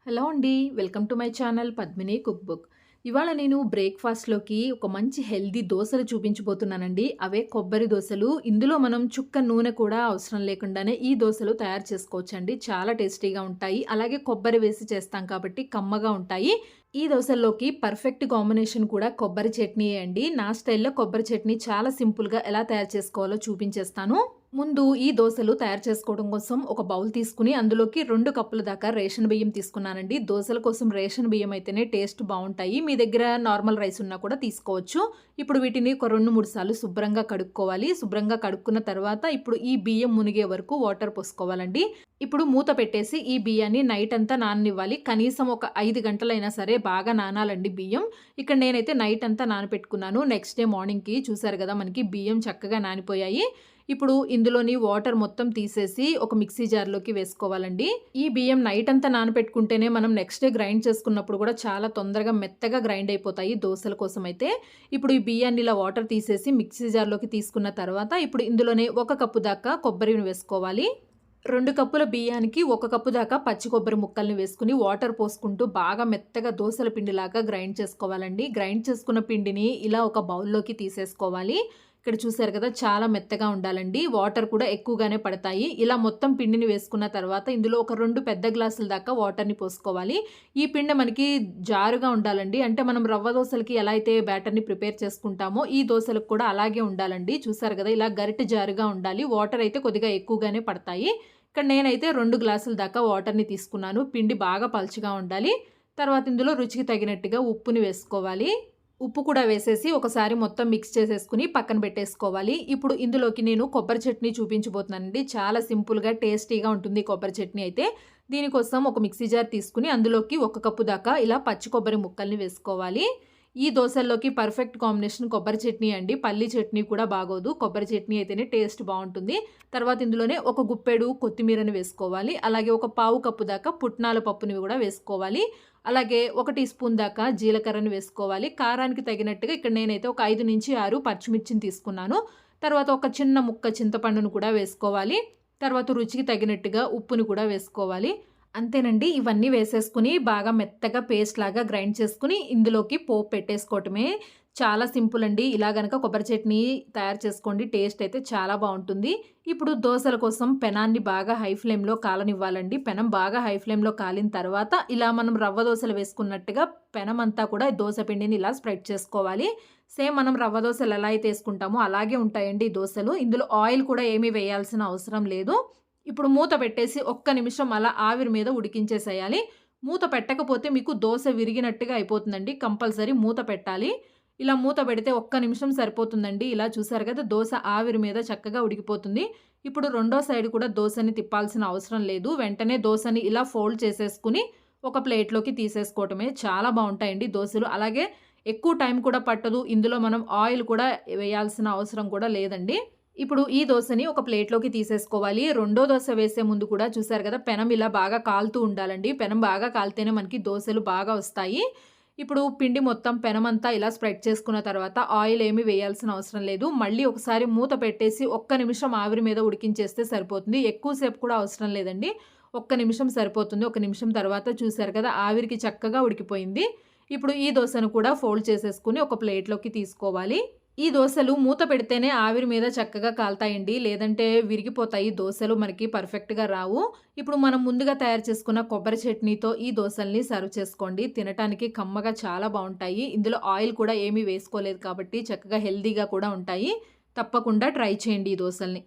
Hello అండి. Welcome to my channel Padmini cook book. ఇవాళ నేను బ్రేక్‌ఫాస్ట్‌లోకి ఒక మంచి హెల్తీ దోసలు చూపించబోతున్నానండి. అవే కొబ్బరి దోసలు. ఇందులో మనం చుక్క నూనె కూడా అవసరం లేకుండానే ఈ దోసలు తయారు చేసుకోవచ్చండి. చాలా టేస్టీగా ఉంటాయి. అలాగే కొబ్బరి వేసి చేస్తాం కాబట్టి కమ్మగా ఉంటాయి. ఈ దోసల్లోకి పర్ఫెక్ట్ కాంబినేషన్ కూడా కొబ్బరి చట్నీయే అండి. నా స్టైల్‌లో కొబ్బరి చట్నీ చాలా సింపుల్‌గా ఎలా తయారు చేసుకోవాలో చూపించేస్తాను. ముందు ఈ దోసలు తయారు చేసుకోవడం కోసం ఒక బౌల్ తీసుకొని అందులోకి 2 కప్పుల దాకా రేషన్ బియ్యం తీసుకున్నానండి. దోసల కోసం రేషన్ బియ్యం అయితేనే టేస్ట్ బావుంటాయి. మీ దగ్గర నార్మల్ రైస్ ఉన్నా కూడా తీసుకోవచ్చు. ఇప్పుడు వీటిని ఒక 2, 3 సార్లు శుభ్రంగా కడుక్కోవాలి. శుభ్రంగా కడుక్కున్న తర్వాత ఇప్పుడు ఈ బియ్యం మునిగే వరకు వాటర్ పోసుకోవాలండి. ఇప్పుడు మూత పెట్టేసి ఈ బియ్యాన్ని నైట్ అంతా నాననివ్వాలి. కనీసం ఒక 5 గంటలైనా సరే బాగా నానాలండి బియ్యం. ఇక్కడ నేనైతే నైట్ అంతా నానపెట్టుకున్నాను. నెక్స్ట్ డే మార్నింగ్‌కి చూసారు గదా! మనకి బియ్యం చక్కగా నానిపోయాయి. ఇప్పుడు ఇందులోని వాటర్ మొత్తం తీసేసి ఒక మిక్సీ జార్‌లోకి వేసుకోవాలండి. ఈ బియ్యం నైట్ అంతా నానపెట్టుకుంటేనే మనం నెక్స్ట్ డే గ్రైండ్ చేసుకున్నప్పుడు కూడా చాలా తొందరగా మెత్తగా గ్రైండ్ అయిపోతాయి దోసల కోసమైతే. ఇప్పుడు ఈ బియ్యాన్ని ఇలా వాటర్ తీసేసి మిక్సీ జార్‌లోకి తీసుకున్న తర్వాత ఇప్పుడు ఇందులోనే 1 కప్పు దాకా కొబ్బరిని వేసుకోవాలి. 2 కప్పుల బియ్యానికి 1 కప్పు దాకా పచ్చి కొబ్బరి ముక్కల్ని వేసుకొని వాటర్ పోసుకుంటూ బాగా మెత్తగా దోసల పిండిలాగా గ్రైండ్ చేసుకోవాలండి. గ్రైండ్ చేసుకున్న పిండిని ఇలా ఒక బౌల్‌లోకి తీసేసుకోవాలి. ఇక్కడ చూసారు కదా! చాలా మెత్తగా ఉండాలండి. వాటర్ కూడా ఎక్కువగానే పడతాయి. ఇలా మొత్తం పిండిని వేసుకున్న తర్వాత ఇందులో ఒక 2 పెద్ద గ్లాసుల దాకా వాటర్‌ని పోసుకోవాలి. ఈ పిండి మనకి జారుగా ఉండాలండి. అంటే మనం రవ్వ దోసలకి ఎలా అయితే బ్యాటర్‌ని ప్రిపేర్ చేసుకుంటామో ఈ దోసలకు కూడా అలాగే ఉండాలండి. చూసారు కదా! ఇలా గరిటె జారుగా ఉండాలి. వాటర్ అయితే కొద్దిగా ఎక్కువగానే పడతాయి. ఇక్కడ నేనైతే 2 గ్లాసుల దాకా వాటర్‌ని తీసుకున్నాను. పిండి బాగా పలుచగా ఉండాలి. తర్వాత ఇందులో రుచికి తగినట్టుగా ఉప్పుని వేసుకోవాలి. ఉప్పు కూడా వేసేసి ఒకసారి మొత్తం మిక్స్ చేసేసుకొని పక్కన పెట్టేసుకోవాలి. ఇప్పుడు ఇందులోకి నేను కొబ్బరి చట్నీ చూపించబోతున్నానండి. చాలా సింపుల్‌గా టేస్టీగా ఉంటుంది కొబ్బరి చట్నీ అయితే. దీనికోసం ఒక మిక్సీ జార్ తీసుకొని అందులోకి 1 కప్పు దాకా ఇలా పచ్చి కొబ్బరి ముక్కల్ని వేసుకోవాలి. ఈ దోసల్లోకి పర్ఫెక్ట్ కాంబినేషన్ కొబ్బరి చట్నీ అండి. పల్లి చట్నీ కూడా బాగోదు. కొబ్బరి చట్నీ అయితేనే టేస్ట్ బావుంటుంది. తర్వాత ఇందులోనే ఒక గుప్పెడు కొత్తిమీరని వేసుకోవాలి. అలాగే ఒక పావు కప్పు దాకా పుట్నాల పప్పుని కూడా వేసుకోవాలి. అలాగే 1 టీ స్పూన్ దాకా జీలకర్రని వేసుకోవాలి. కారానికి తగినట్టుగా ఇక్కడ నేనైతే ఒక 5-6 పచ్చిమిర్చిని తీసుకున్నాను. తర్వాత ఒక చిన్న ముక్క చింతపండును కూడా వేసుకోవాలి. తర్వాత రుచికి తగినట్టుగా ఉప్పుని కూడా వేసుకోవాలి. అంతేనండి. ఇవన్నీ వేసేసుకొని బాగా మెత్తగా పేస్ట్ లాగా గ్రైండ్ చేసుకొని ఇందులోకి పోపు పెట్టేసుకోవటమే. చాలా సింపుల్ అండి. ఇలా గనక కొబ్బరి చట్నీ తయారు చేసుకోండి. టేస్ట్ అయితే చాలా బావుంటుంది. ఇప్పుడు దోసల కోసం పెనాన్ని బాగా హై ఫ్లేమ్‌లో కాలనివ్వాలండి. పెనం బాగా హై ఫ్లేమ్‌లో కాలిన తర్వాత ఇలా మనం రవ్వ దోసలు వేసుకున్నట్టుగా పెనమంతా కూడా దోస పిండిని ఇలా స్ప్రెడ్ చేసుకోవాలి. సేమ్ మనం రవ్వ దోసలు ఎలా అయితే ఏసుకుంటామో అలాగే ఉంటాయండి ఈ దోసలు. ఇందులో ఆయిల్ కూడా ఏమీ వేయాల్సిన అవసరం లేదు. ఇప్పుడు మూత పెట్టేసి ఒక్క నిమిషం అలా ఆవిరి మీద ఉడికించేసేయాలి. మూత పెట్టకపోతే మీకు దోస విరిగినట్టుగా అయిపోతుందండి. కంపల్సరీ మూత పెట్టాలి. ఇలా మూత పెడితే ఒక్క నిమిషం సరిపోతుందండి. ఇలా చూసారు కదా! దోస ఆవిరి మీద చక్కగా ఉడికిపోతుంది. ఇప్పుడు రెండో సైడ్ కూడా దోసని తిప్పాల్సిన అవసరం లేదు. వెంటనే దోసని ఇలా ఫోల్డ్ చేసేసుకొని ఒక ప్లేట్‌లోకి తీసేసుకోవటమే. చాలా బావుంటాయండి దోసలు. అలాగే ఎక్కువ టైం కూడా పట్టదు. ఇందులో మనం ఆయిల్ కూడా వేయాల్సిన అవసరం కూడా లేదండి. ఇప్పుడు ఈ దోసని ఒక ప్లేట్‌లోకి తీసేసుకోవాలి. రెండో దోస వేసే ముందు కూడా చూసారు కదా! పెనం ఇలా బాగా కాలుతూ ఉండాలండి. పెనం బాగా కాలితేనే మనకి దోసలు బాగా వస్తాయి. ఇప్పుడు పిండి మొత్తం పెనమంతా ఇలా స్ప్రెడ్ చేసుకున్న తర్వాత ఆయిల్ ఏమి వేయాల్సిన అవసరం లేదు. మళ్ళీ ఒకసారి మూత పెట్టేసి ఒక్క నిమిషం ఆవిరి మీద ఉడికించేస్తే సరిపోతుంది. ఎక్కువ సేపు కూడా అవసరం లేదండి. ఒక్క నిమిషం సరిపోతుంది. ఒక నిమిషం తర్వాత చూసారు కదా! ఆవిరికి చక్కగా ఉడికిపోయింది. ఇప్పుడు ఈ దోసను కూడా ఫోల్డ్ చేసేసుకొని ఒక ప్లేట్‌లోకి తీసుకోవాలి. ఈ దోసలు మూత పెడితేనే ఆవిరి మీద చక్కగా కాలుతాయండి. లేదంటే విరిగిపోతాయి దోసలు మనకి పర్ఫెక్ట్‌గా రావు. ఇప్పుడు మనం ముందుగా తయారు చేసుకున్న కొబ్బరి చట్నీతో ఈ దోసల్ని సర్వ్ చేసుకోండి. తినటానికి కమ్మగా చాలా బావుంటాయి. ఇందులో ఆయిల్ కూడా ఏమీ వేసుకోలేదు కాబట్టి చక్కగా హెల్తీగా కూడా ఉంటాయి. తప్పకుండా ట్రై చేయండి ఈ దోసల్ని.